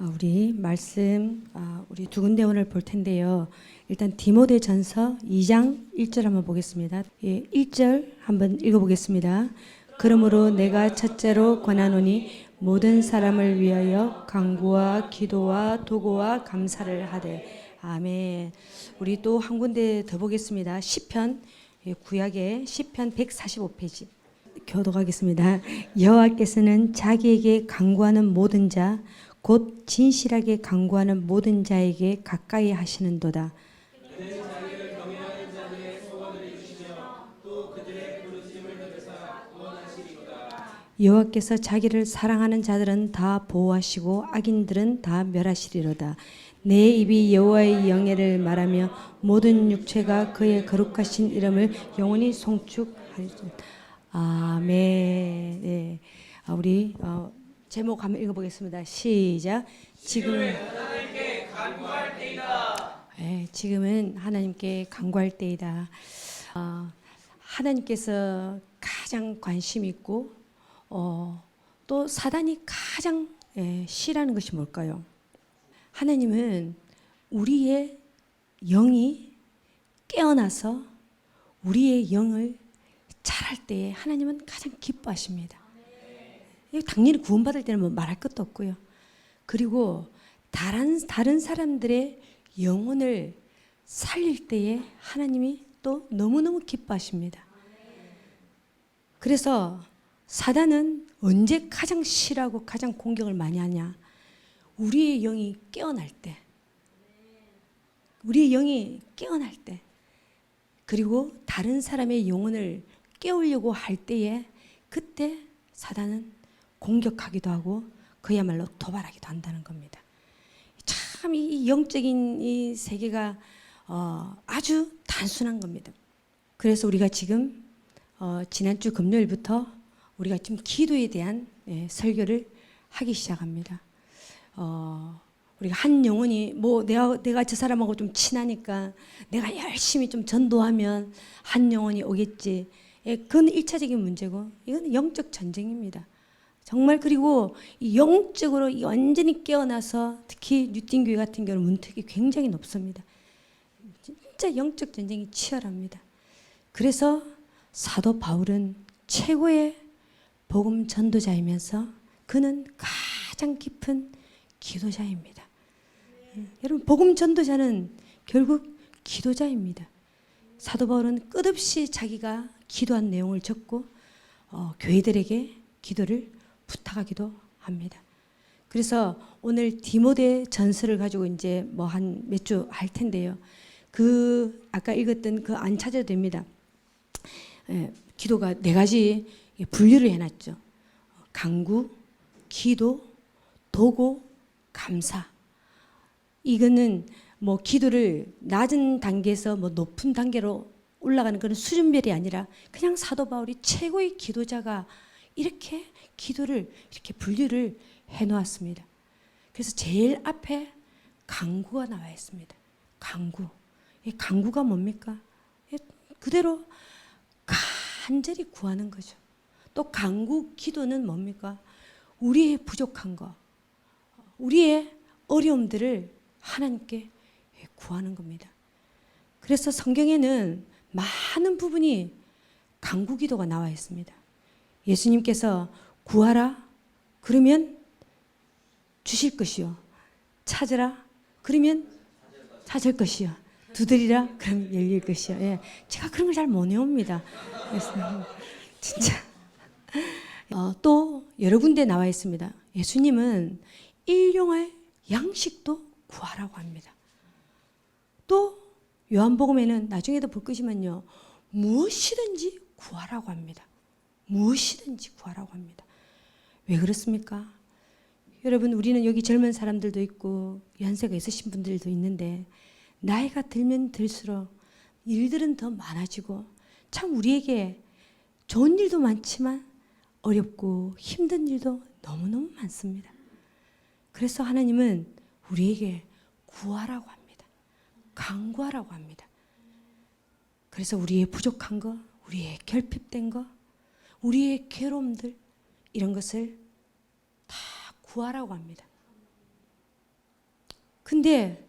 우리 말씀 우리 두 군데 오늘 볼 텐데요. 일단 디모데전서 2장 1절 한번 보겠습니다. 1절 한번 읽어보겠습니다. 그러므로 내가 첫째로 권하노니 모든 사람을 위하여 간구와 기도와 도구와 감사를 하되. 아멘. 우리 또 한 군데 더 보겠습니다. 시편, 구약의 시편 145페이지 교독하겠습니다. 여호와께서는 자기에게 간구하는 모든 자 곧 진실하게 간구하는 모든 자에게 가까이 하시는도다. 여호와께서 자기를 사랑하는 자들은 다 보호하시고 악인들은 다 멸하시리로다. 내 입이 여호와의 영예를 말하며 모든 육체가 그의 거룩하신 이름을 영원히 송축하리로다. 아멘. 네. 우리 제목 한번 읽어보겠습니다. 시작. 지금은 하나님께 간구할 때이다. 네, 지금은 하나님께 간구할 때이다. 하나님께서 가장 관심 있고 또 사단이 가장 싫어하는 것이 뭘까요? 하나님은 우리의 영이 깨어나서 우리의 영을 잘할 때에 하나님은 가장 기뻐하십니다. 당연히 구원받을 때는 뭐 말할 것도 없고요. 그리고 다른 사람들의 영혼을 살릴 때에 하나님이 또 너무너무 기뻐하십니다. 그래서 사단은 언제 가장 싫어하고 가장 공격을 많이 하냐? 우리의 영이 깨어날 때. 우리의 영이 깨어날 때. 그리고 다른 사람의 영혼을 깨우려고 할 때에 그때 사단은 공격하기도 하고 그야말로 도발하기도 한다는 겁니다. 참 이 영적인 이 세계가 아주 단순한 겁니다. 그래서 우리가 지금 지난주 금요일부터 우리가 지금 기도에 대한 설교를 하기 시작합니다. 우리가 한 영혼이 뭐 내가 저 사람하고 좀 친하니까 내가 열심히 좀 전도하면 한 영혼이 오겠지. 그건 1차적인 문제고 이건 영적 전쟁입니다. 정말. 그리고 영적으로 완전히 깨어나서 특히 뉴띵교회 같은 경우는 문턱이 굉장히 높습니다. 진짜 영적 전쟁이 치열합니다. 그래서 사도 바울은 최고의 복음 전도자이면서 그는 가장 깊은 기도자입니다. 여러분, 복음 전도자는 결국 기도자입니다. 사도 바울은 끝없이 자기가 기도한 내용을 적고 교회들에게 기도를 부탁하기도 합니다. 그래서 오늘 디모데 전서를 가지고 이제 뭐 한 몇 주 할 텐데요. 아까 읽었던 그 안 찾아도 됩니다. 기도가 네 가지 분류를 해놨죠. 간구, 기도, 도고, 감사. 이거는 뭐 기도를 낮은 단계에서 뭐 높은 단계로 올라가는 그런 수준별이 아니라 그냥 사도 바울이 최고의 기도자가 이렇게 기도를 이렇게 분류를 해놓았습니다. 그래서 제일 앞에 간구가 나와 있습니다. 간구. 이 간구가 뭡니까? 그대로 간절히 구하는 거죠. 또 간구 기도는 뭡니까? 우리의 부족한 거, 우리의 어려움들을 하나님께 구하는 겁니다. 그래서 성경에는 많은 부분이 간구 기도가 나와 있습니다. 예수님께서 구하라 그러면 주실 것이요, 찾으라 그러면 찾을 것이요, 두드리라 그럼 열릴 것이요. 제가 그런 걸 잘 못 외웁니다. 그래서 진짜 또 여러 군데 나와 있습니다. 예수님은 일용할 양식도 구하라고 합니다. 또 요한복음에는 나중에도 볼 것이면요, 무엇이든지 구하라고 합니다. 무엇이든지 구하라고 합니다. 왜 그렇습니까? 여러분, 우리는 여기 젊은 사람들도 있고 연세가 있으신 분들도 있는데 나이가 들면 들수록 일들은 더 많아지고 참 우리에게 좋은 일도 많지만 어렵고 힘든 일도 너무너무 많습니다. 그래서 하나님은 우리에게 구하라고 합니다. 간구하라고 합니다. 그래서 우리의 부족한 거, 우리의 결핍된 거, 우리의 괴로움들, 이런 것을 다 구하라고 합니다. 근데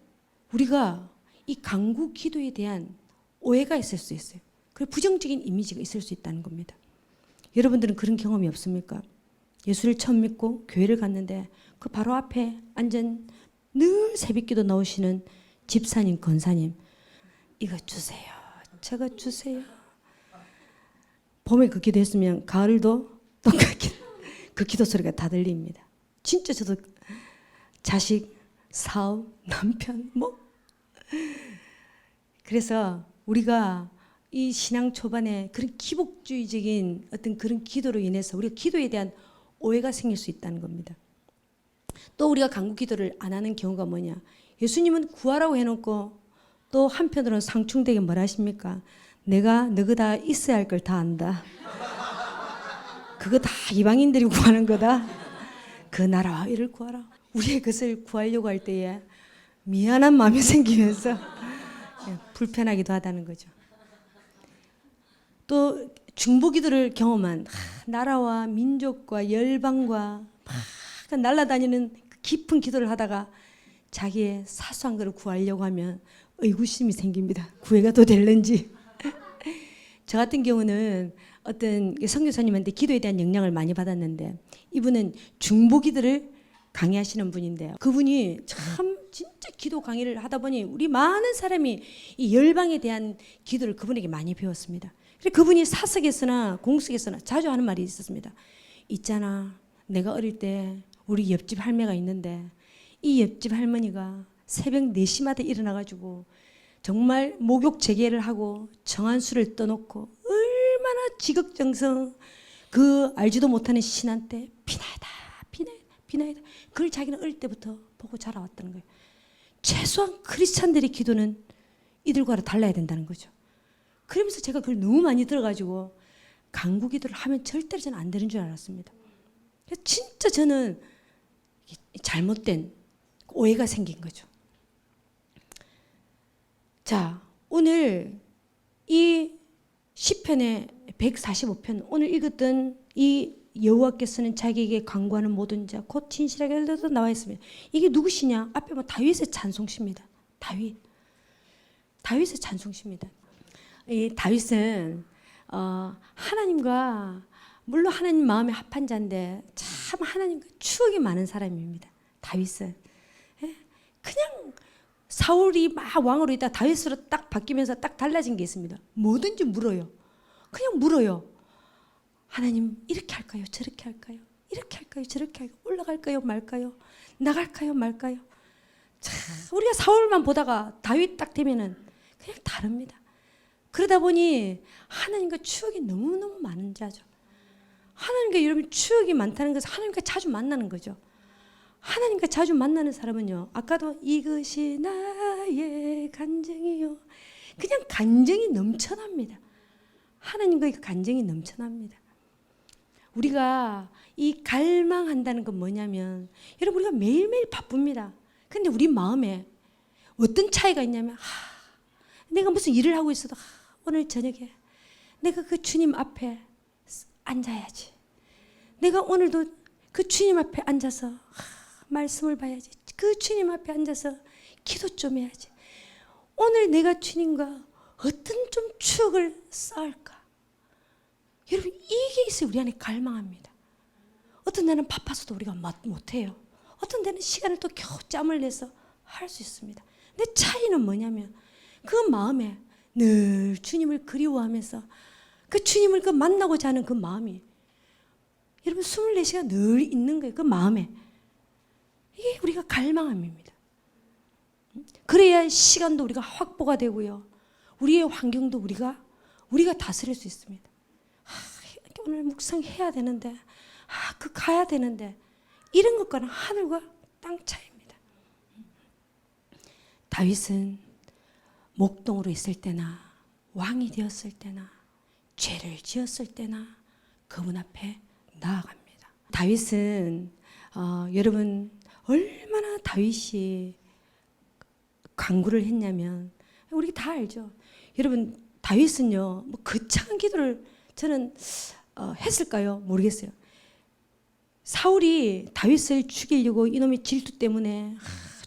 우리가 이 간구 기도에 대한 오해가 있을 수 있어요. 그리고 부정적인 이미지가 있을 수 있다는 겁니다. 여러분들은 그런 경험이 없습니까? 예수를 처음 믿고 교회를 갔는데 그 바로 앞에 앉은 늘 새벽기도 나오시는 집사님, 권사님, 이거 주세요, 저거 주세요. 봄에 그 기도했으면 가을도 똑같게 그 기도 소리가 다 들립니다. 진짜 저도 자식, 사업, 남편 그래서 우리가 이 신앙 초반에 그런 기복주의적인 어떤 그런 기도로 인해서 우리가 기도에 대한 오해가 생길 수 있다는 겁니다. 또 우리가 간구 기도를 안 하는 경우가 뭐냐? 예수님은 구하라고 해놓고 또 한편으로는 상충되게 뭐라 하십니까? 내가 너희다 있어야 할 걸 다 안다. 그거 다 이방인들이 구하는 거다. 그 나라와 이를 구하라. 우리의 것을 구하려고 할 때에 미안한 마음이 생기면서 불편하기도 하다는 거죠. 또 중보기도를 경험한 나라와 민족과 열방과 막 날아다니는 깊은 기도를 하다가 자기의 사소한 것을 구하려고 하면 의구심이 생깁니다. 구애가 또 될는지. 저 같은 경우는 어떤 선교사님한테 기도에 대한 영향을 많이 받았는데 이분은 중보기도를 강의하시는 분인데요. 그분이 참 진짜 기도 강의를 하다 보니 우리 많은 사람이 이 열방에 대한 기도를 그분에게 많이 배웠습니다. 그래서 그분이 사석에서나 공석에서나 자주 하는 말이 있었습니다. 있잖아, 내가 어릴 때 우리 옆집 할매가 있는데 이 옆집 할머니가 새벽 4시마다 일어나가지고 정말 목욕 재개를 하고 정한수를 떠놓고 얼마나 지극정성 그 알지도 못하는 신한테 비나이다 그걸 자기는 어릴 때부터 보고 자라왔다는 거예요. 최소한 크리스찬들의 기도는 이들과는 달라야 된다는 거죠. 그러면서 제가 그걸 너무 많이 들어가지고 간구 기도를 하면 절대로 저는 안 되는 줄 알았습니다. 진짜 저는 잘못된 오해가 생긴 거죠. 자, 오늘 이 시편의 145편 오늘 읽었던 이 여호와께서는 자기에게 간구하는 모든 자 곧 진실하게 나와 있습니다. 이게 누구시냐? 앞에 뭐 다윗의 찬송시입니다. 다윗의 찬송시입니다. 이 다윗은 하나님과 물론 하나님 마음에 합한 자인데 참 하나님과 추억이 많은 사람입니다. 다윗은 그냥 사울이 막 왕으로 있다 다윗으로 딱 바뀌면서 딱 달라진 게 있습니다. 뭐든지 물어요. 그냥 물어요. 하나님 이렇게 할까요? 저렇게 할까요? 이렇게 할까요? 저렇게 할까요? 올라갈까요? 말까요? 나갈까요? 말까요? 참 우리가 사울만 보다가 다윗 딱 되면은 그냥 다릅니다. 그러다 보니 하나님과 추억이 너무너무 많은 자죠. 하나님과 여러분 추억이 많다는 것은 하나님과 자주 만나는 거죠. 하나님과 자주 만나는 사람은요. 아까도 이것이 나의 간증이요. 그냥 간증이 넘쳐납니다. 하나님과의 간증이 넘쳐납니다. 우리가 이 갈망한다는 건 뭐냐면 여러분 우리가 매일매일 바쁩니다. 근데 우리 마음에 어떤 차이가 있냐면 내가 무슨 일을 하고 있어도 오늘 저녁에 내가 그 주님 앞에 앉아야지. 내가 오늘도 그 주님 앞에 앉아서 말씀을 봐야지. 그 주님 앞에 앉아서 기도 좀 해야지. 오늘 내가 주님과 어떤 좀 추억을 쌓을까. 여러분 이게 있어요. 우리 안에 갈망합니다. 어떤 데는 바빠서도 우리가 못해요. 어떤 데는 시간을 또 겨우 짬을 내서 할 수 있습니다. 근데 차이는 뭐냐면 그 마음에 늘 주님을 그리워하면서 그 주님을 그 만나고자 하는 그 마음이 여러분 24시간 늘 있는 거예요. 그 마음에. 이게 우리가 갈망함입니다. 그래야 시간도 우리가 확보가 되고요. 우리의 환경도 우리가 다스릴 수 있습니다. 오늘 묵상해야 되는데 그 가야 되는데 이런 것과는 하늘과 땅 차이입니다. 다윗은 목동으로 있을 때나 왕이 되었을 때나 죄를 지었을 때나 그분 앞에 나아갑니다. 다윗은 여러분 얼마나 다윗이 간구를 했냐면 우리 다 알죠. 여러분 다윗은요 뭐 거창한 기도를 저는 했을까요? 모르겠어요. 사울이 다윗을 죽이려고 이놈의 질투 때문에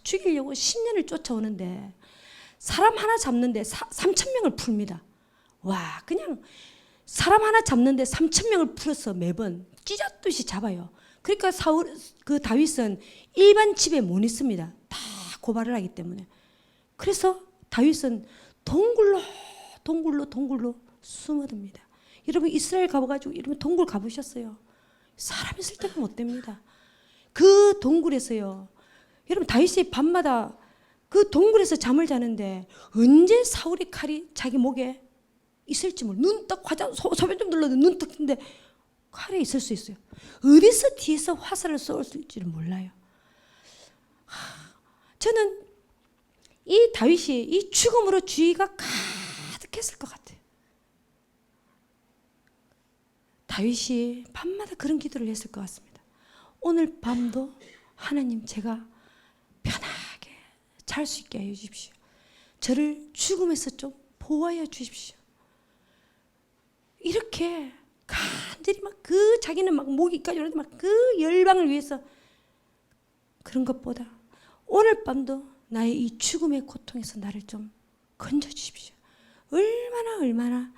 죽이려고 10년을 쫓아오는데 사람 하나 잡는데 3,000명을 풀니다. 와, 그냥 사람 하나 잡는데 3,000명을 풀어서 매번 찢었듯이 잡아요. 그러니까 그 다윗은 일반 집에 못 있습니다. 다 고발을 하기 때문에. 그래서 다윗은 동굴로 숨어듭니다. 여러분 이스라엘 가봐가지고 여러분 동굴 가보셨어요? 사람 있을 때가 못 됩니다. 그 동굴에서요. 여러분 다윗이 밤마다 그 동굴에서 잠을 자는데 언제 사울의 칼이 자기 목에 있을지 몰라. 눈 딱 소변 좀 눌러도 눈 딱 뜨는데 칼에 있을 수 있어요. 어디서 뒤에서 화살을 쏠지를 몰라요. 저는 이 다윗이 이 죽음으로 주의가 가득했을 것 같아요. 다윗이 밤마다 그런 기도를 했을 것 같습니다. 오늘 밤도 하나님 제가 편하게 잘 수 있게 해 주십시오. 저를 죽음에서 좀 보호하여 주십시오. 이렇게 간절히 막 그 자기는 막 목이까지 오는데 막 그 열방을 위해서 그런 것보다 오늘 밤도 나의 이 죽음의 고통에서 나를 좀 건져 주십시오. 얼마나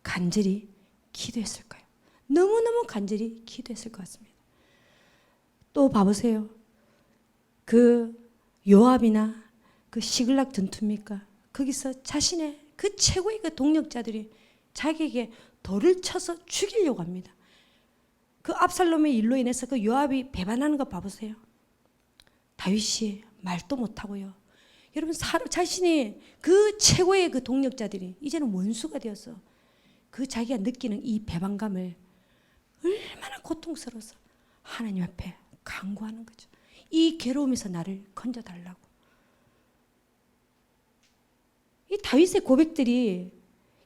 간절히 기도했을까요? 너무너무 간절히 기도했을 것 같습니다. 또 봐보세요. 그 요압이나 그 시글락 전투입니까? 거기서 자신의 그 최고의 그 동력자들이 자기에게 돌을 쳐서 죽이려고 합니다. 그 압살롬의 일로 인해서 그 요압이 배반하는 거 봐보세요. 다윗이 말도 못하고요. 여러분 자신이 그 최고의 그 동력자들이 이제는 원수가 되어서 그 자기가 느끼는 이 배반감을 얼마나 고통스러워서 하나님 앞에 간구하는 거죠. 이 괴로움에서 나를 건져달라고. 이 다윗의 고백들이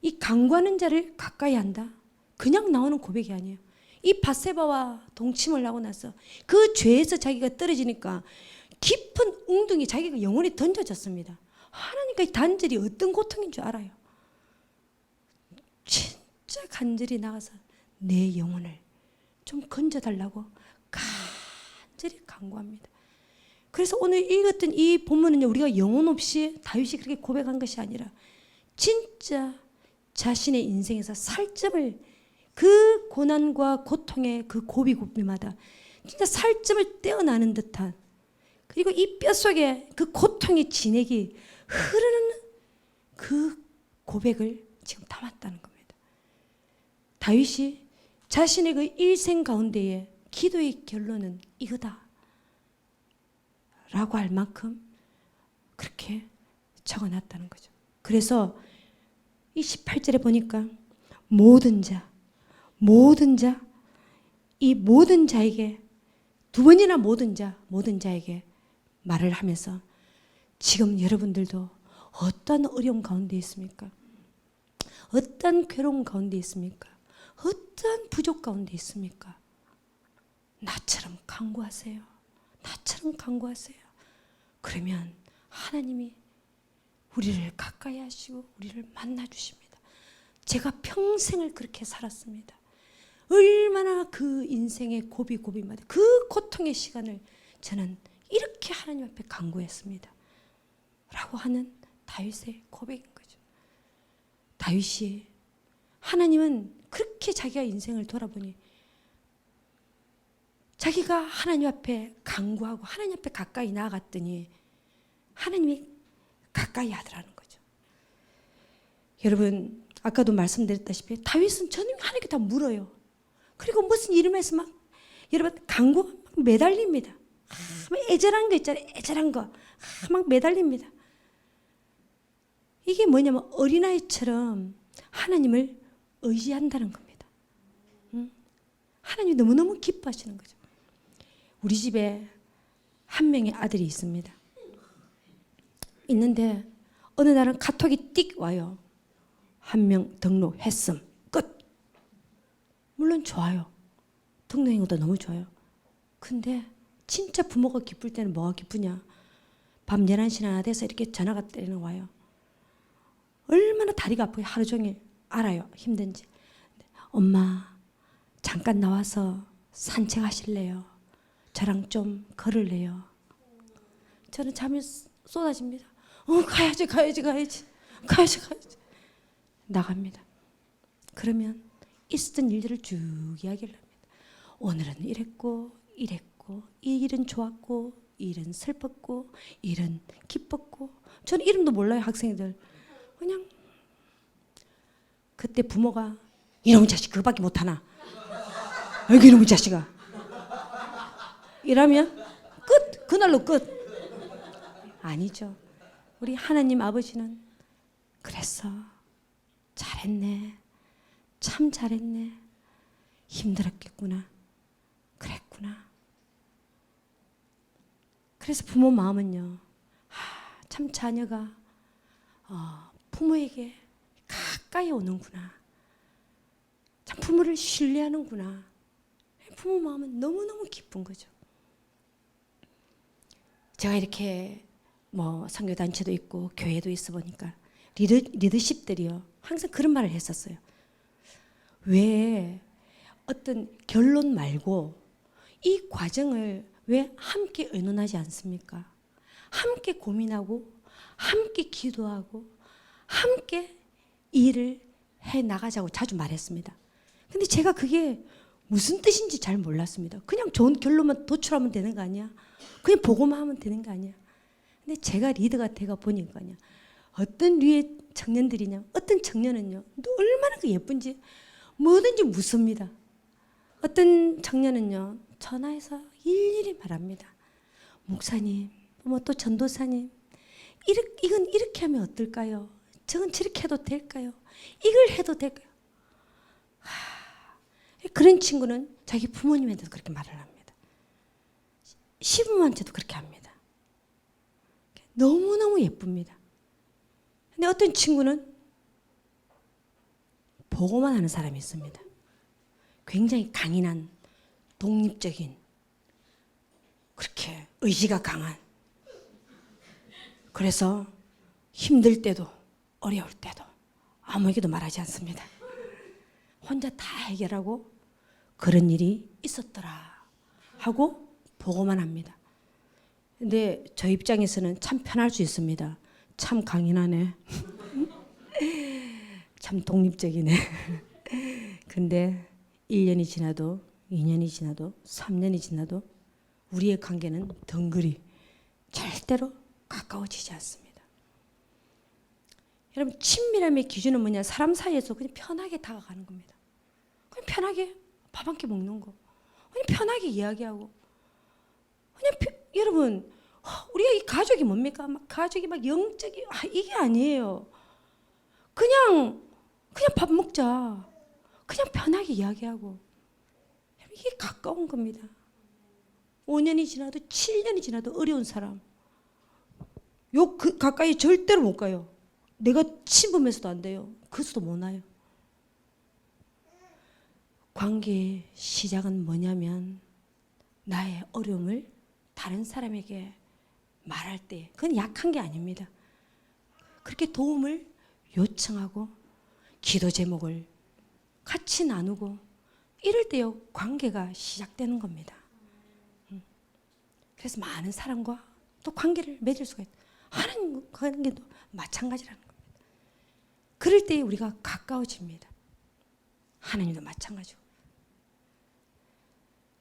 이 간구하는 자를 가까이 한다. 그냥 나오는 고백이 아니에요. 이 밧세바와 동침을 하고 나서 그 죄에서 자기가 떨어지니까 깊은 웅덩이 자기가 영혼이 던져졌습니다. 하나님과 이 단절이 어떤 고통인 줄 알아요. 진짜 간절히 나가서 내 영혼을 좀 건져달라고 간절히 간구합니다. 그래서 오늘 읽었던 이 본문은요, 우리가 영혼 없이 다윗이 그렇게 고백한 것이 아니라 진짜 자신의 인생에서 살점을 그 고난과 고통의 그 고비고비마다 진짜 살점을 떼어나는 듯한, 그리고 이 뼛속에 그 고통의 진액이 흐르는 그 고백을 지금 담았다는 겁니다. 다윗이 자신의 그 일생 가운데에 기도의 결론은 이거다 라고 할 만큼 그렇게 적어놨다는 거죠. 그래서 이 18절에 보니까 모든 자, 이 모든 자에게 두 번이나 모든 자에게 말을 하면서 지금 여러분들도 어떤 어려움 가운데 있습니까? 어떤 괴로움 가운데 있습니까? 어떤 부족 가운데 있습니까? 나처럼 간구하세요. 나처럼 간구하세요. 그러면 하나님이 우리를 가까이 하시고 우리를 만나 주십니다. 제가 평생을 그렇게 살았습니다. 얼마나 그 인생의 고비마다 그 고통의 시간을 저는 이렇게 하나님 앞에 간구했습니다. 라고 하는 다윗의 고백인 거죠. 다윗이 하나님은 그렇게 자기가 인생을 돌아보니 자기가 하나님 앞에 간구하고 하나님 앞에 가까이 나아갔더니 하나님이 가까이 하더라는 거죠. 여러분 아까도 말씀드렸다시피 다윗은 저는 하나님께 다 물어요. 그리고 무슨 이름에서 막 여러분 간구가 막 매달립니다. 막 애절한 거 있잖아요. 애절한 거 막 매달립니다. 이게 뭐냐면 어린아이처럼 하나님을 의지한다는 겁니다. 하나님이 너무너무 기뻐하시는 거죠. 우리 집에 한 명의 아들이 있습니다. 있는데 어느 날은 카톡이 띡 와요. 한 명 등록했음. 끝. 물론 좋아요. 등록한 것도 너무 좋아요. 근데 진짜 부모가 기쁠 때는 뭐가 기쁘냐. 밤 11시나 돼서 이렇게 전화가 때리는 와요. 얼마나 다리가 아프게 하루 종일 알아요. 힘든지. 엄마 잠깐 나와서 산책하실래요? 저랑 좀 걸을래요? 저는 잠이 쏟아집니다. 가야지. 나갑니다. 그러면 있었던 일들을 쭉 이야기를 합니다. 오늘은 이랬고 이 일은 좋았고 이 일은 슬펐고 이 일은 기뻤고. 저는 이름도 몰라요. 학생들 그냥. 그때 부모가 이놈의 자식 그거밖에 못하나, 여기 이놈의 자식아, 이러면 끝. 그날로 끝. 아니죠. 우리 하나님 아버지는 그랬어, 잘했네, 참 잘했네, 힘들었겠구나, 그랬구나. 그래서 부모 마음은요, 참 자녀가 부모에게 가까이 오는구나, 참 부모를 신뢰하는구나. 부모 마음은 너무너무 기쁜 거죠. 제가 이렇게 선교단체도 있고 교회도 있어 보니까 리더십들이요 항상 그런 말을 했었어요. 왜 어떤 결론 말고 이 과정을 왜 함께 의논하지 않습니까? 함께 고민하고 함께 기도하고 함께 일을 해 나가자고 자주 말했습니다. 근데 제가 그게 무슨 뜻인지 잘 몰랐습니다. 그냥 좋은 결론만 도출하면 되는 거 아니야? 그냥 보고만 하면 되는 거 아니야? 근데 제가 리더가 돼가 보니까요, 어떤 류의 청년들이냐, 어떤 청년은요 얼마나 그 예쁜지 뭐든지 묻습니다. 어떤 청년은요 전화해서 일일이 말합니다. 목사님, 또 전도사님, 이건 이렇게 하면 어떨까요? 저건 저렇게 해도 될까요? 이걸 해도 될까요? 그런 친구는 자기 부모님한테도 그렇게 말을 합니다. 시부모한테도 그렇게 합니다. 너무너무 예쁩니다. 근데 어떤 친구는 보고만 하는 사람이 있습니다. 굉장히 강인한, 독립적인, 그렇게 의지가 강한. 그래서 힘들 때도 어려울 때도 아무에게도 말하지 않습니다. 혼자 다 해결하고 그런 일이 있었더라 하고 보고만 합니다. 근데 저 입장에서는 참 편할 수 있습니다. 참 강인하네. 참 독립적이네. 근데 1년이 지나도 2년이 지나도 3년이 지나도 우리의 관계는 덩그리 절대로 가까워지지 않습니다. 여러분, 친밀함의 기준은 뭐냐? 사람 사이에서 그냥 편하게 다가가는 겁니다. 그냥 편하게 밥 한 끼 먹는 거, 그냥 편하게 이야기하고, 그냥 여러분, 우리가 이 가족이 뭡니까? 가족이 영적이 이게 아니에요. 그냥 밥 먹자. 그냥 편하게 이야기하고, 이게 가까운 겁니다. 5년이 지나도 7년이 지나도 어려운 사람, 가까이 절대로 못 가요. 내가 침범해서도 안 돼요. 그래서도 못 와요. 관계의 시작은 뭐냐면 나의 어려움을 다른 사람에게 말할 때, 그건 약한 게 아닙니다. 그렇게 도움을 요청하고 기도 제목을 같이 나누고 이럴 때요 관계가 시작되는 겁니다. 그래서 많은 사람과 또 관계를 맺을 수가 있다. 하나님 관계도 마찬가지라는 겁니다. 그럴 때 우리가 가까워집니다. 하나님도 마찬가지고.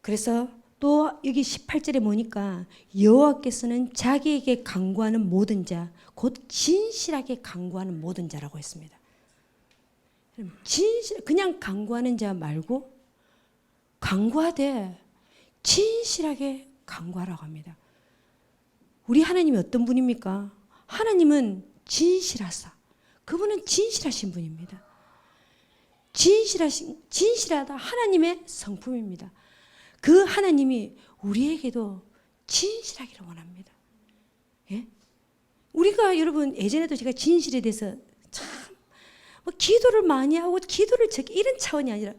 그래서 또 여기 18절에 보니까 여호와께서는 자기에게 간구하는 모든 자, 곧 진실하게 간구하는 모든 자라고 했습니다. 그냥 간구하는 자 말고 간구하되 진실하게 간구하라고 합니다. 우리 하나님이 어떤 분입니까? 하나님은 진실하사. 그분은 진실하신 분입니다. 진실하다 하나님의 성품입니다. 그 하나님이 우리에게도 진실하기를 원합니다. 예? 우리가 여러분 예전에도 제가 진실에 대해서 참 기도를 많이 하고 기도를 이런 차원이 아니라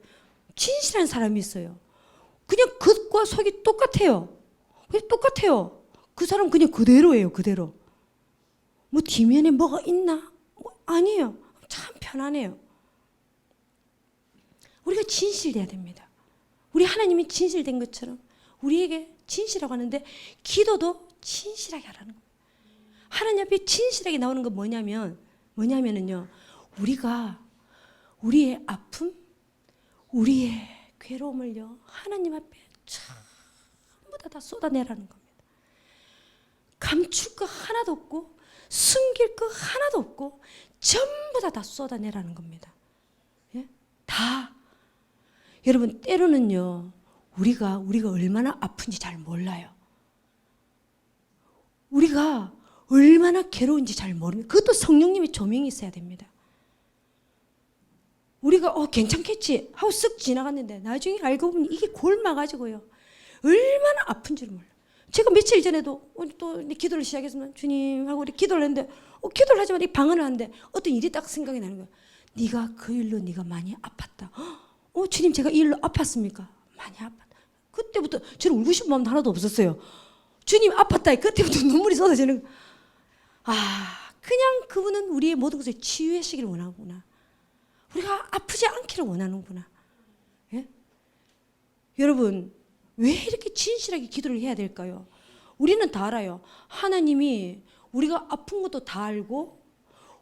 진실한 사람이 있어요. 그냥 겉과 속이 똑같아요. 그냥 똑같아요. 그 사람 그냥 그대로예요. 그대로. 뒷면에 뭐가 있나? 아니에요. 참 편안해요. 우리가 진실돼야 됩니다. 우리 하나님이 진실된 것처럼 우리에게 진실하고 하는데 기도도 진실하게 하라는 겁니다. 하나님 앞에 진실하게 나오는 건 뭐냐면은요, 우리가 우리의 아픔, 우리의 괴로움을요, 하나님 앞에 전부 다 쏟아내라는 겁니다. 감출 거 하나도 없고 숨길 거 하나도 없고 전부 다 쏟아내라는 겁니다. 예? 다. 여러분, 때로는요, 우리가 얼마나 아픈지 잘 몰라요. 우리가 얼마나 괴로운지 잘 모릅니다. 그것도 성령님의 조명이 있어야 됩니다. 우리가 괜찮겠지 하고 쓱 지나갔는데 나중에 알고 보면 이게 골마가지고요, 얼마나 아픈지를 몰라요. 제가 며칠 전에도 또 기도를 시작했으면 주님 하고 우리 기도를 했는데 기도를 하지만 이 방언을 하는데 어떤 일이 딱 생각이 나는 거예요. 네가 그 일로 네가 많이 아팠다. 주님, 제가 이 일로 아팠습니까? 많이 아팠다. 그때부터 저는 울고 싶은 마음도 하나도 없었어요. 주님 아팠다. 그때부터 눈물이 쏟아지는 거예요. 그냥 그분은 우리의 모든 것을 치유하시기를 원하구나. 우리가 아프지 않기를 원하는구나. 예? 여러분, 왜 이렇게 진실하게 기도를 해야 될까요? 우리는 다 알아요. 하나님이 우리가 아픈 것도 다 알고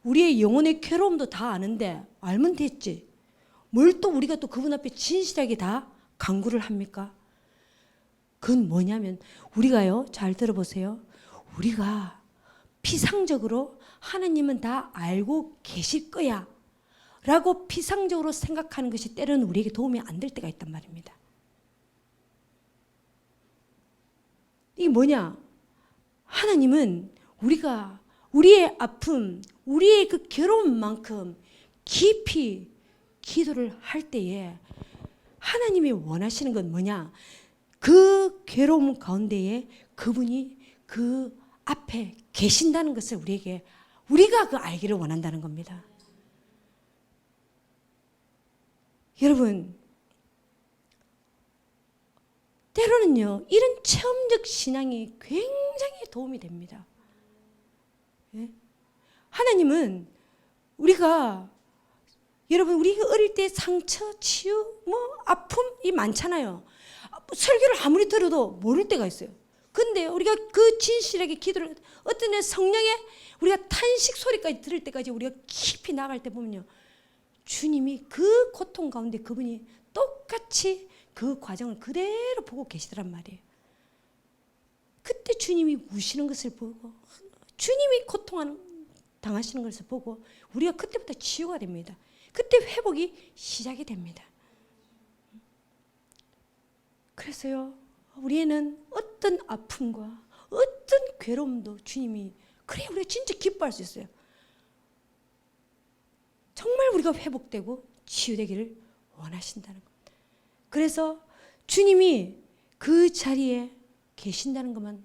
우리의 영혼의 괴로움도 다 아는데 알면 됐지. 뭘 또 우리가 또 그분 앞에 진실하게 다 간구를 합니까? 그건 뭐냐면 우리가요, 잘 들어보세요. 우리가 피상적으로 하나님은 다 알고 계실 거야 라고 피상적으로 생각하는 것이 때로는 우리에게 도움이 안 될 때가 있단 말입니다. 이게 뭐냐? 하나님은 우리가 우리의 아픔, 우리의 그 괴로움만큼 깊이 기도를 할 때에 하나님이 원하시는 건 뭐냐? 그 괴로움 가운데에 그분이 그 앞에 계신다는 것을 우리가 그 알기를 원한다는 겁니다. 여러분, 때로는요, 이런 체험적 신앙이 굉장히 도움이 됩니다. 예? 하나님은 여러분, 우리가 어릴 때 상처, 치유, 아픔이 많잖아요. 설교를 아무리 들어도 모를 때가 있어요. 근데 우리가 그 진실하게 기도를, 어떤 날 성령의 우리가 탄식 소리까지 들을 때까지 우리가 깊이 나갈 때 보면요, 주님이 그 고통 가운데 그분이 똑같이 그 과정을 그대로 보고 계시더란 말이에요. 그때 주님이 우시는 것을 보고, 주님이 당하시는 것을 보고 우리가 그때부터 치유가 됩니다. 그때 회복이 시작이 됩니다. 그래서요, 우리는 어떤 아픔과 어떤 괴로움도 주님이, 그래 우리가 진짜 기뻐할 수 있어요. 정말 우리가 회복되고 치유되기를 원하신다는 겁니다. 그래서 주님이 그 자리에 계신다는 것만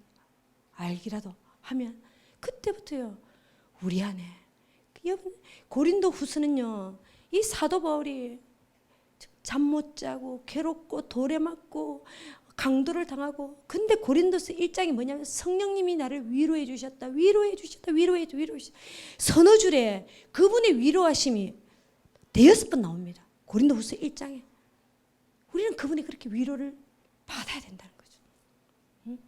알기라도 하면 그때부터요, 우리 안에, 고린도 후서는요, 이 사도 바울이 잠 못 자고 괴롭고 돌에 맞고 강도를 당하고, 근데 고린도서 1장이 뭐냐면 성령님이 나를 위로해 주셨다. 서너 줄에 그분의 위로하심이 6번 나옵니다. 고린도후서 1장에. 우리는 그분이 그렇게 위로를 받아야 된다는 거죠. 응?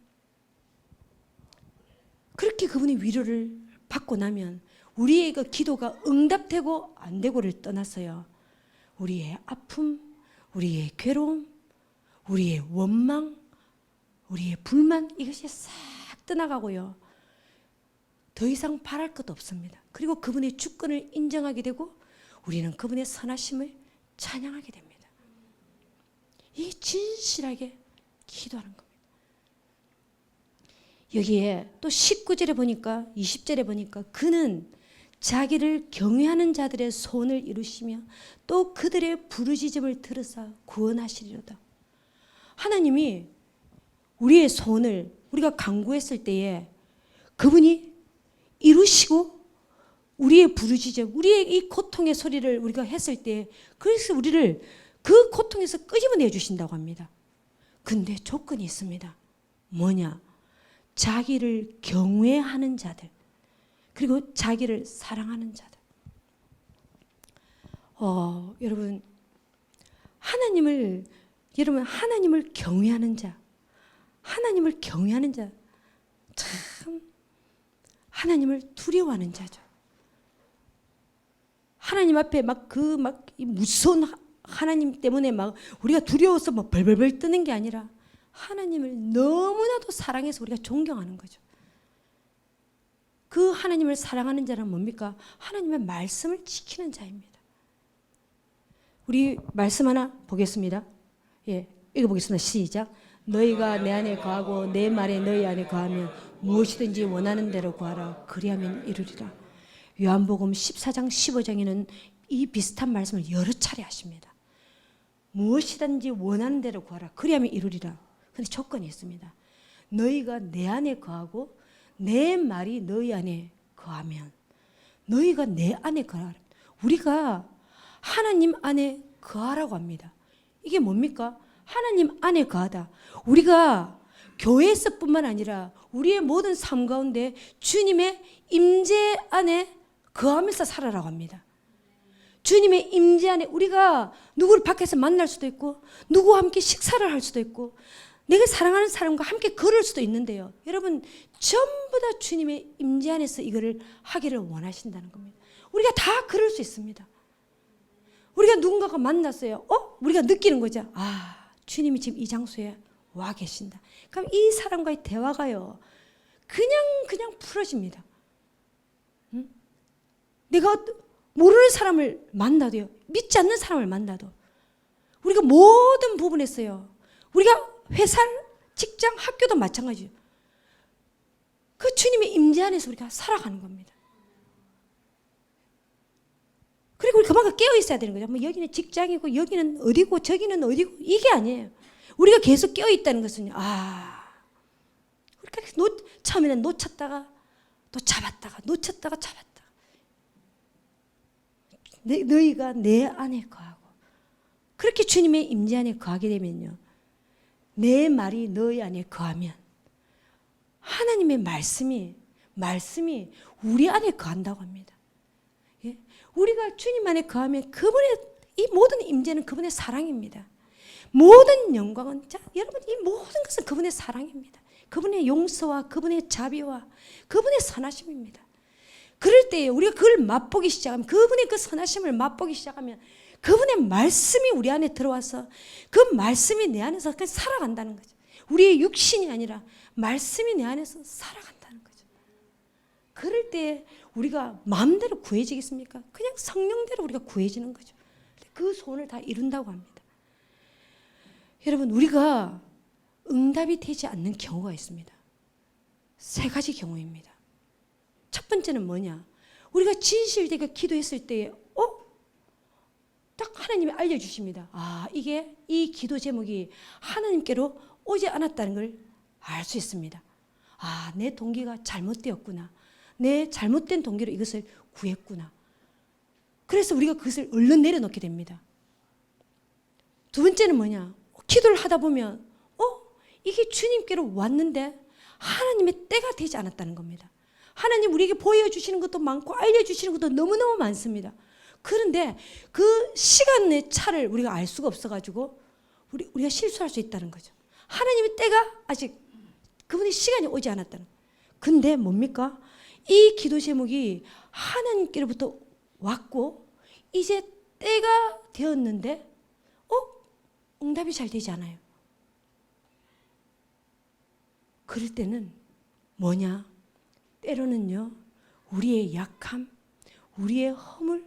그렇게 그분의 위로를 받고 나면 우리의 그 기도가 응답되고 안 되고를 떠나서요, 우리의 아픔, 우리의 괴로움, 우리의 원망, 우리의 불만, 이것이 싹 떠나가고요, 더 이상 바랄 것도 없습니다. 그리고 그분의 주권을 인정하게 되고 우리는 그분의 선하심을 찬양하게 됩니다. 이 진실하게 기도하는 겁니다. 여기에 또 19절에 보니까, 20절에 보니까 그는 자기를 경외하는 자들의 소원을 이루시며 또 그들의 부르짖음을 들으사 구원하시리로다. 하나님이 우리의 소원을 우리가 간구했을 때에 그분이 이루시고 우리의 부르짖음, 우리의 이 고통의 소리를 우리가 했을 때, 그래서 우리를 그 고통에서 끄집어내 주신다고 합니다. 근데 조건이 있습니다. 뭐냐? 자기를 경외하는 자들, 그리고 자기를 사랑하는 자들. 여러분, 하나님을 경외하는 자, 참, 하나님을 두려워하는 자죠. 하나님 앞에 이 무서운 하나님 때문에 막 우리가 두려워서 막 벌벌벌 뜨는 게 아니라 하나님을 너무나도 사랑해서 우리가 존경하는 거죠. 그 하나님을 사랑하는 자는 뭡니까? 하나님의 말씀을 지키는 자입니다. 우리 말씀 하나 보겠습니다. 예, 읽어보겠습니다. 시작. 너희가 내 안에 거하고 내 말에 너희 안에 거하면 무엇이든지 원하는 대로 구하라. 그리하면 이루리라. 요한복음 14장 15장에는 이 비슷한 말씀을 여러 차례 하십니다. 무엇이든지 원하는 대로 구하라. 그리하면 이루리라. 그런데 조건이 있습니다. 너희가 내 안에 거하고 내 말이 너희 안에 거하면, 너희가 내 안에 거하라. 우리가 하나님 안에 거하라고 합니다. 이게 뭡니까? 하나님 안에 거하다. 우리가 교회에서뿐만 아니라 우리의 모든 삶 가운데 주님의 임재 안에 거하면서 살아라고 합니다. 주님의 임재 안에 우리가 누구를 밖에서 만날 수도 있고 누구와 함께 식사를 할 수도 있고 내가 사랑하는 사람과 함께 걸을 수도 있는데요. 여러분 전부 다 주님의 임재 안에서 이거를 하기를 원하신다는 겁니다. 우리가 다 그럴 수 있습니다. 우리가 누군가가 만났어요. 우리가 느끼는 거죠. 주님이 지금 이 장소에 와 계신다. 그럼 이 사람과의 대화가요. 그냥 풀어집니다. 응? 내가 모르는 사람을 만나도요. 믿지 않는 사람을 만나도 우리가 모든 부분에서요. 우리가 회사, 직장, 학교도 마찬가지예요. 그 주님의 임재 안에서 우리가 살아가는 겁니다. 그리고 우리 그만큼 깨어 있어야 되는 거죠. 뭐 여기는 직장이고 여기는 어디고 저기는 어디고 이게 아니에요. 우리가 계속 깨어 있다는 것은요. 우리가 처음에는 놓쳤다가 또 잡았다가 놓쳤다가 잡았다가 너희가 내 안에 거하고 그렇게 주님의 임재 안에 거하게 되면요. 내 말이 너희 안에 거하면 하나님의 말씀이 우리 안에 거한다고 합니다. 예? 우리가 주님 안에 거하면 그분의 이 모든 임재는 그분의 사랑입니다. 모든 영광은 여러분 이 모든 것은 그분의 사랑입니다. 그분의 용서와 그분의 자비와 그분의 선하심입니다. 그럴 때 우리가 그걸 맛보기 시작하면 그분의 그 선하심을 맛보기 시작하면 그분의 말씀이 우리 안에 들어와서 그 말씀이 내 안에서 살아간다는 거죠. 우리의 육신이 아니라 말씀이 내 안에서 살아간다는 거죠. 그럴 때 우리가 마음대로 구해지겠습니까? 그냥 성령대로 우리가 구해지는 거죠. 그 소원을 다 이룬다고 합니다. 여러분 우리가 응답이 되지 않는 경우가 있습니다. 3가지 경우입니다. 첫 번째는 뭐냐? 우리가 진실되게 기도했을 때에 딱 하나님이 알려주십니다. 이게 이 기도 제목이 하나님께로 오지 않았다는 걸 알 수 있습니다. 내 동기가 잘못되었구나. 내 잘못된 동기로 이것을 구했구나. 그래서 우리가 그것을 얼른 내려놓게 됩니다. 두 번째는 뭐냐? 기도를 하다 보면 이게 주님께로 왔는데 하나님의 때가 되지 않았다는 겁니다. 하나님 우리에게 보여주시는 것도 많고 알려주시는 것도 너무너무 많습니다. 그런데 그 시간의 차를 우리가 알 수가 없어가지고 우리가 실수할 수 있다는 거죠. 하나님의 때가 아직 그분의 시간이 오지 않았다는 거예요. 근데 뭡니까? 이 기도 제목이 하나님께로부터 왔고 이제 때가 되었는데 응답이 잘 되지 않아요. 그럴 때는 뭐냐? 때로는요. 우리의 약함, 우리의 허물,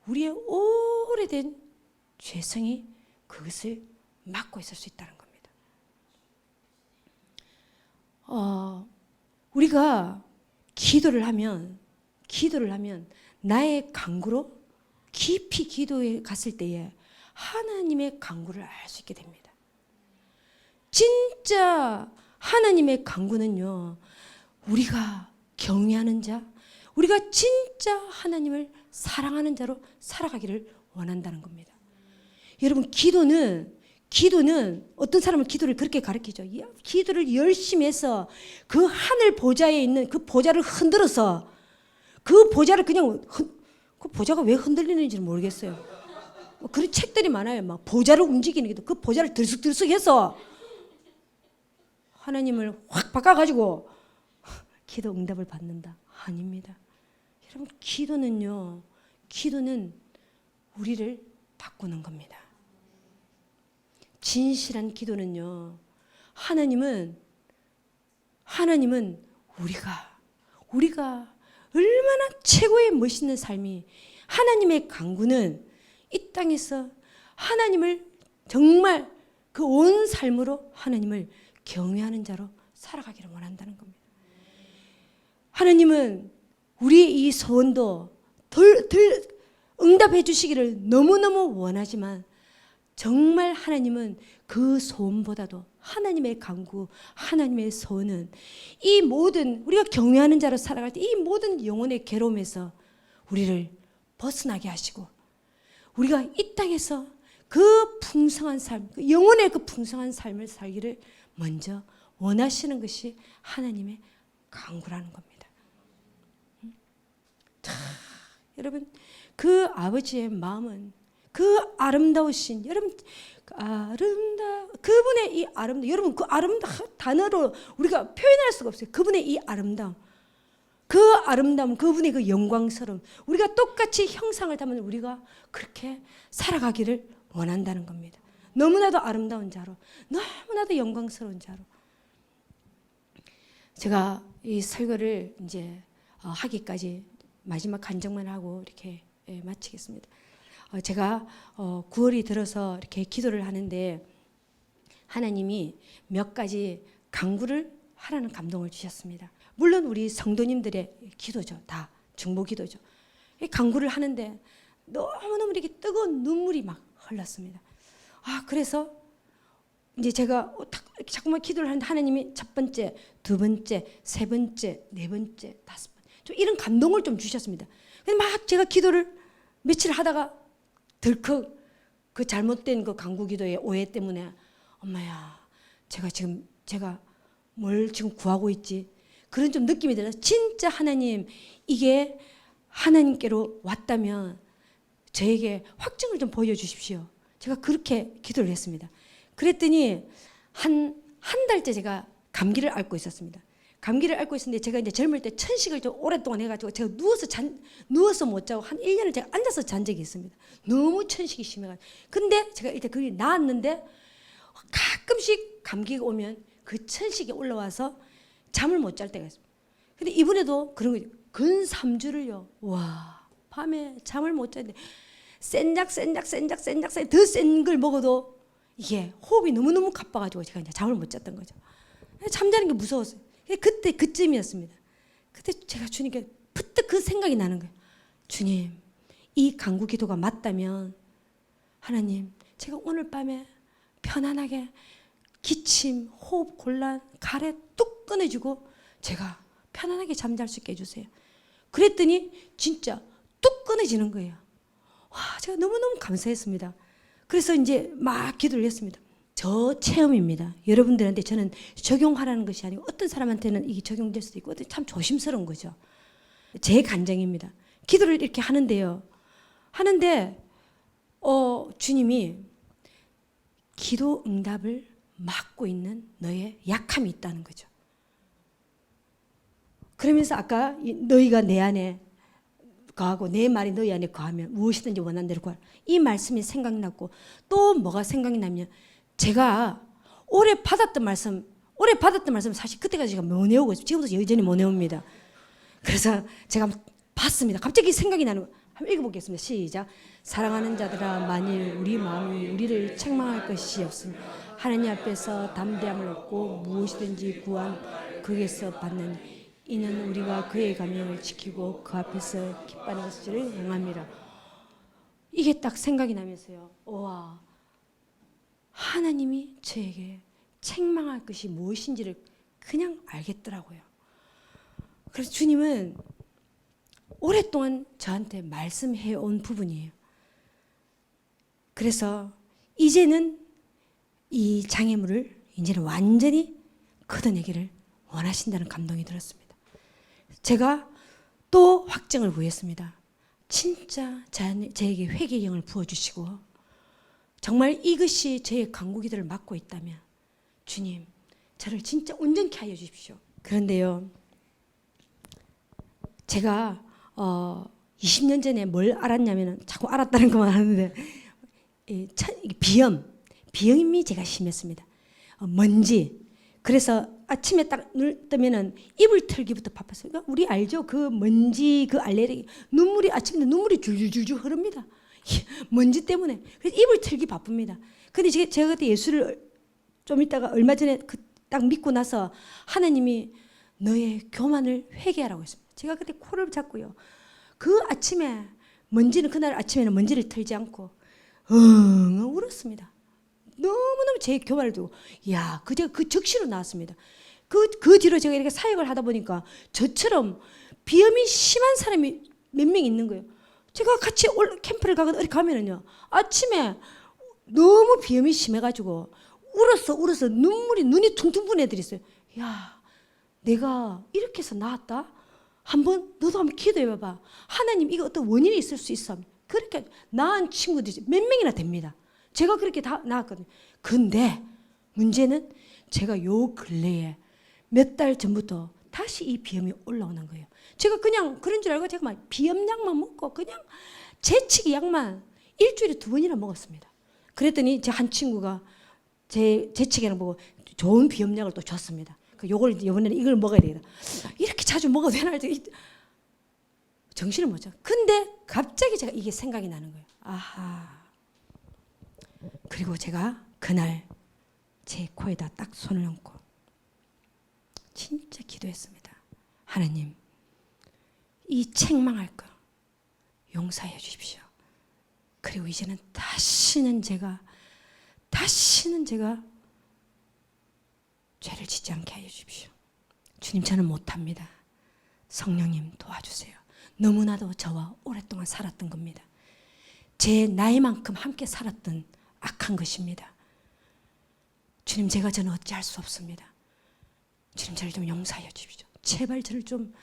우리의 오래된 죄성이 그것을 막고 있을 수 있다는 겁니다. 우리가 기도를 하면 나의 간구로 깊이 기도에 갔을 때에 하나님의 간구를 알 수 있게 됩니다. 진짜 하나님의 간구는요. 우리가 경외하는 자, 우리가 진짜 하나님을 사랑하는 자로 살아가기를 원한다는 겁니다. 여러분 기도는 어떤 사람은 기도를 그렇게 가르치죠. 기도를 열심히 해서 그 하늘 보좌에 있는 그 보좌를 흔들어서 그 보좌를 그 보좌가 왜 흔들리는지 모르겠어요. 그런 책들이 많아요. 막 보좌를 움직이는 게 그 보좌를 들쑥들쑥해서 하나님을 확 바꿔가지고 기도 응답을 받는다. 아닙니다. 여러분, 기도는 우리를 바꾸는 겁니다. 진실한 기도는요, 하나님은 우리가 얼마나 최고의 멋있는 삶이, 하나님의 강구는 이 땅에서 하나님을 정말 그 온 삶으로 하나님을 경외하는 자로 살아가기를 원한다는 겁니다. 하나님은 우리의 이 소원도 응답해 주시기를 너무너무 원하지만, 정말 하나님은 그 소원보다도 하나님의 간구, 하나님의 소원은 이 모든, 우리가 경외하는 자로 살아갈 때 이 모든 영혼의 괴로움에서 우리를 벗어나게 하시고, 우리가 이 땅에서 그 풍성한 삶, 영혼의 그 풍성한 삶을 살기를 먼저 원하시는 것이 하나님의 간구라는 겁니다. 자, 여러분, 그 아버지의 마음은, 그 아름다우신, 여러분, 그분의 이 아름다움, 여러분, 그 아름다움 단어로 우리가 표현할 수가 없어요. 그분의 이 아름다움, 그분의 그 영광스러움, 우리가 똑같이 형상을 담은 우리가 그렇게 살아가기를 원한다는 겁니다. 너무나도 아름다운 자로, 너무나도 영광스러운 자로. 제가 이 설교를 이제 하기까지 마지막 한정만 하고 이렇게 마치겠습니다. 제가 9월이 들어서 이렇게 기도를 하는데 하나님이 몇 가지 간구를 하라는 감동을 주셨습니다. 물론 우리 성도님들의 기도죠. 다 중보 기도죠. 간구를 하는데 너무너무 이렇게 뜨거운 눈물이 막 흘렀습니다. 그래서 이제 제가 자꾸만 기도를 하는데 하나님이 첫 번째, 두 번째, 세 번째, 네 번째, 다섯 번째, 좀 이런 감동을 좀 주셨습니다. 근데 막 제가 기도를 며칠 하다가 덜컥 그 잘못된 그 간구 기도의 오해 때문에, 엄마야, 제가 뭘 지금 구하고 있지? 그런 좀 느낌이 들어서, 진짜 하나님, 이게 하나님께로 왔다면 저에게 확증을 좀 보여주십시오. 제가 그렇게 기도를 했습니다. 그랬더니 한 달째 제가 감기를 앓고 있었습니다. 감기를 앓고 있었는데, 제가 이제 젊을 때 천식을 좀 오랫동안 해가지고 제가 누워서 못 자고 한 1년을 제가 앉아서 잔 적이 있습니다. 너무 천식이 심해가지고. 근데 제가 일단 그게 나았는데, 가끔씩 감기가 오면 그 천식이 올라와서 잠을 못 잘 때가 있습니다. 근데 이번에도 그런 거죠. 근 3주를요. 와, 밤에 잠을 못 자는데 센작 더 센 걸 먹어도 이게 호흡이 너무너무 가빠가지고 제가 이제 잠을 못 잤던 거죠. 잠자는 게 무서웠어요. 그쯤이었습니다. 그때 제가 주님께 부뜩 그 생각이 나는 거예요. 주님, 이 간구 기도가 맞다면 하나님, 제가 오늘 밤에 편안하게 기침, 호흡 곤란, 가래 뚝 끊어주고 제가 편안하게 잠잘 수 있게 해주세요. 그랬더니 진짜 뚝 끊어지는 거예요. 와, 제가 너무너무 감사했습니다. 그래서 이제 막 기도를 했습니다. 저 체험입니다. 여러분들한테 저는 적용하라는 것이 아니고, 어떤 사람한테는 이게 적용될 수도 있고, 참 조심스러운 거죠. 제 간증입니다. 기도를 이렇게 하는데요. 주님이 기도 응답을 막고 있는 너의 약함이 있다는 거죠. 그러면서 아까 너희가 내 안에 거하고 내 말이 너희 안에 거하면 무엇이든지 원하는 대로 구하라. 이 말씀이 생각났고, 또 뭐가 생각이 나면, 제가 올해 받았던 말씀 사실 그때까지 제가 못 외우고 있어요. 지금도 여전히 못 외웁니다. 그래서 제가 봤습니다. 갑자기 생각이 나는 거예요. 한번 읽어보겠습니다. 시작. 사랑하는 자들아, 만일 우리 마음이 우리를 책망할 것이 없으면 하나님 앞에서 담대함을 얻고 무엇이든지 구한 그에게서 받는 이는 우리가 그의 가면을 지키고 그 앞에서 기뻐하는 것을 응함이라. 이게 딱 생각이 나면서요. 와, 하나님이 저에게 책망할 것이 무엇인지를 그냥 알겠더라고요. 그래서 주님은 오랫동안 저한테 말씀해 온 부분이에요. 그래서 이제는 이 장애물을 이제는 완전히 걷어내기를 원하신다는 감동이 들었습니다. 제가 또 확증을 구했습니다. 진짜 저에게 회개의 영을 부어주시고, 정말 이것이 저의 간구기도를 막고 있다면 주님, 저를 진짜 온전케 하여 주십시오. 그런데요, 제가 20년 전에 뭘 알았냐면은 자꾸 알았다는 것만 하는데 비염이 제가 심했습니다. 먼지. 그래서 아침에 딱 눈을 뜨면은 이불 털기부터 바빴어요. 그러니까 우리 알죠? 그 먼지, 그 알레르기, 아침에 눈물이 줄줄줄 흐릅니다. 먼지 때문에. 그래서 이불 털기 바쁩니다. 근데 제가 그때 예수를 좀 있다가 얼마 전에 딱 믿고 나서 하나님이 너의 교만을 회개하라고 했습니다. 제가 그때 코를 잡고요. 그 아침에 그날 아침에는 먼지를 털지 않고 울었습니다. 너무너무 제 교만을 두고, 제가 그 적시로 나왔습니다. 그 뒤로 제가 이렇게 사역을 하다 보니까 저처럼 비염이 심한 사람이 몇 명 있는 거예요. 제가 같이 캠프를 가거나 어디 가면은요, 아침에 너무 비염이 심해가지고 울어서 눈이 퉁퉁 부은 애들이 있어요. 내가 이렇게 해서 나았다? 너도 한번 기도해봐봐. 하나님, 이거 어떤 원인이 있을 수 있어. 그렇게 나은 친구들이 몇 명이나 됩니다. 제가 그렇게 다 나았거든요. 근데 문제는 제가 요 근래에 몇 달 전부터 다시 이 비염이 올라오는 거예요. 제가 그냥 그런 줄 알고 제가 막 비염약만 먹고 그냥 재치기 약만 일주일에 2번이나 먹었습니다. 그랬더니 제 한 친구가 제 재치기를 보고 좋은 비염약을 또 줬습니다. 이번에는 이걸 먹어야 되겠다. 이렇게 자주 먹어도 되나? 정신을 못 차려. 근데 갑자기 제가 이게 생각이 나는 거예요. 아하. 그리고 제가 그날 제 코에다 딱 손을 얹고 진짜 기도했습니다. 하나님, 이 책망할 거 용서해 주십시오. 그리고 이제는 다시는 제가 죄를 짓지 않게 하여 주십시오. 주님, 저는 못합니다. 성령님 도와주세요. 너무나도 저와 오랫동안 살았던 겁니다. 제 나이만큼 함께 살았던 악한 것입니다. 주님, 저는 어찌할 수 없습니다. 주님, 저를 좀 용서하여 주십시오. 제발 저를 좀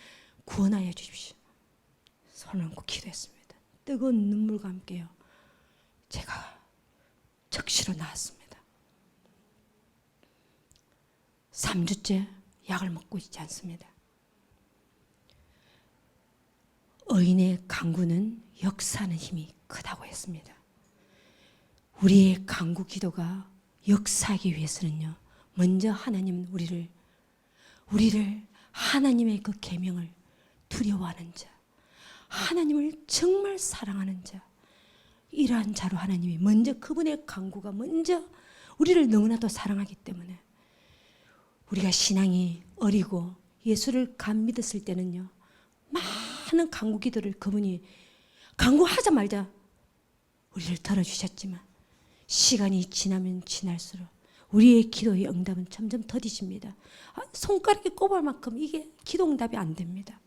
구원하여 주십시오. 손을 얹고 기도했습니다. 뜨거운 눈물과 함께요, 제가 적시로 나왔습니다. 3주째 약을 먹고 있지 않습니다. 의인의 간구는 역사하는 힘이 크다고 했습니다. 우리의 간구 기도가 역사하기 위해서는요, 먼저 하나님은 우리를 하나님의 그 계명을 두려워하는 자, 하나님을 정말 사랑하는 자, 이러한 자로 하나님이 먼저, 그분의 간구가 먼저 우리를 너무나도 사랑하기 때문에 우리가 신앙이 어리고 예수를 간 믿었을 때는요, 많은 간구 기도를 그분이 간구하자 말자 우리를 들어주셨지만 시간이 지나면 지날수록 우리의 기도의 응답은 점점 더디십니다. 손가락에 꼽을 만큼 이게 기도 응답이 안 됩니다.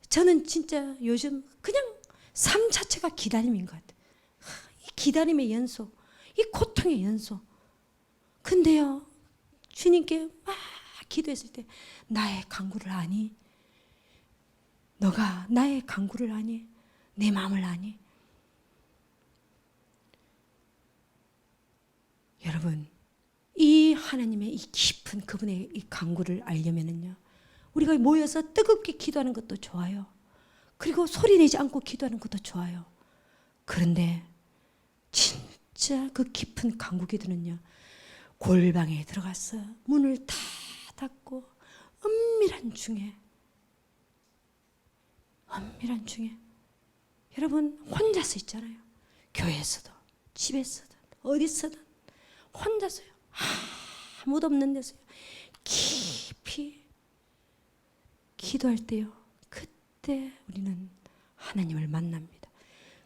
저는 진짜 요즘 그냥 삶 자체가 기다림인 것 같아요. 이 기다림의 연속, 이 고통의 연속. 근데요, 주님께 막 기도했을 때 나의 간구를 아니? 너가 나의 간구를 아니? 내 마음을 아니? 여러분, 이 하나님의 이 깊은 그분의 이 간구를 알려면은요, 우리가 모여서 뜨겁게 기도하는 것도 좋아요. 그리고 소리 내지 않고 기도하는 것도 좋아요. 그런데 진짜 그 깊은 간구 기도는요, 골방에 들어가서 문을 다 닫고 은밀한 중에 여러분 혼자서 있잖아요. 교회에서도 집에서든 어디서든 혼자서요, 아무도 없는 데서요, 깊이 기도할 때요, 그때 우리는 하나님을 만납니다.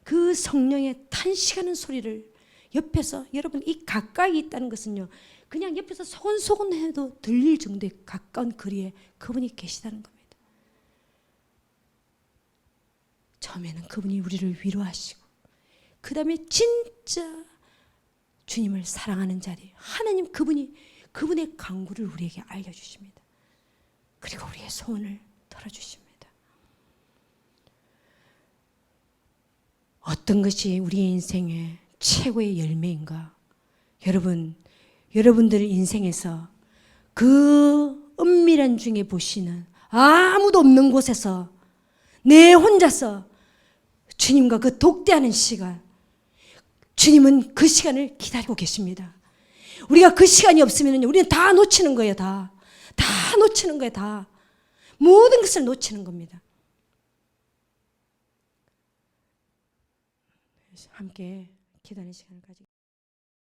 그 성령의 탄식하는 소리를 옆에서, 여러분 이 가까이 있다는 것은요, 그냥 옆에서 소곤소곤 해도 들릴 정도의 가까운 거리에 그분이 계시다는 겁니다. 처음에는 그분이 우리를 위로하시고, 그 다음에 진짜 주님을 사랑하는 자리, 하나님 그분의 간구를 우리에게 알려주십니다. 그리고 우리의 소원을 들어주십니다. 어떤 것이 우리의 인생의 최고의 열매인가? 여러분들 인생에서 그 은밀한 중에 보시는 아무도 없는 곳에서 내 혼자서 주님과 그 독대하는 시간, 주님은 그 시간을 기다리고 계십니다. 우리가 그 시간이 없으면 우리는 다 놓치는 거예요. 다 놓치는 거예요. 다 모든 것을 놓치는 겁니다. 함께 기도하는 시간을 가지겠습니다.